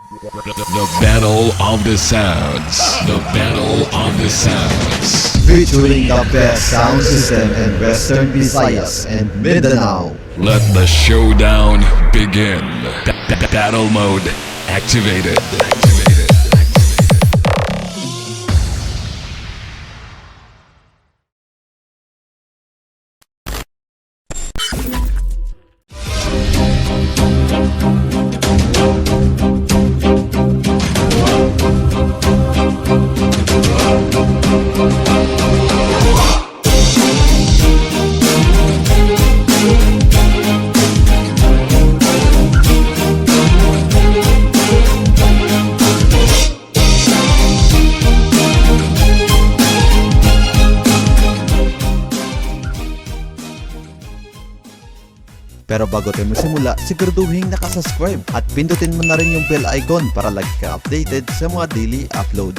The Battle of the Sounds. The Battle of the Sounds. Featuring the best sound system in Western Visayas and Mindanao. Let the showdown begin. Battle mode activated. Pero bago tayo magsimula, siguraduhin nakasubscribe at pindutin mo na rin yung bell icon para lagi ka updated sa mga daily upload.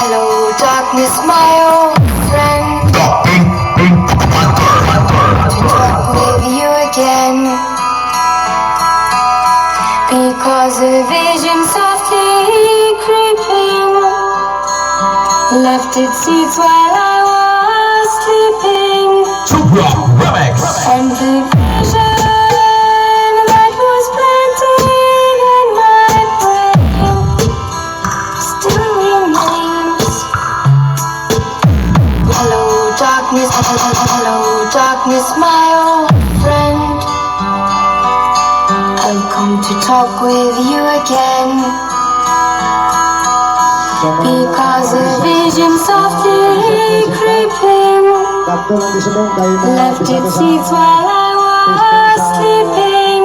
Hello, darkness, my old friend. To talk with you again, because a vision softly creeping left its seeds while I was sleeping. And the vision that was planted in my brain still remains. Hello, darkness, my old friend. I've come to talk with you again, because a vision softly creeping left its seeds while I was sleeping.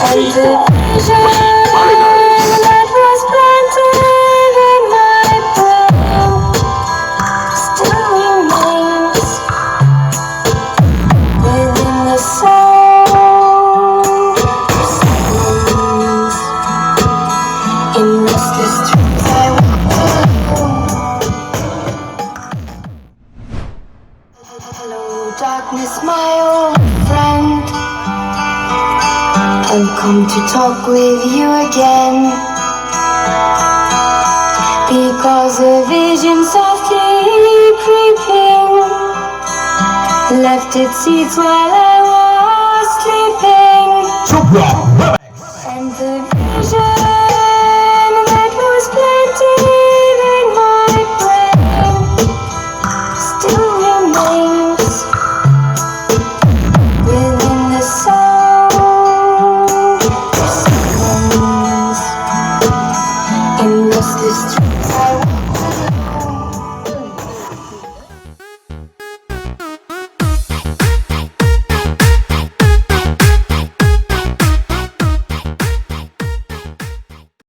And the vision that was planted in my brain still remains within the sound of silence. In restless dreams I walk alone. Hello, darkness, my old friend. I've come to talk with you again, because a vision softly creeping left its seeds while I was sleeping. And the vision that was planted in my brain still remains within the sound of silence. In restless dreams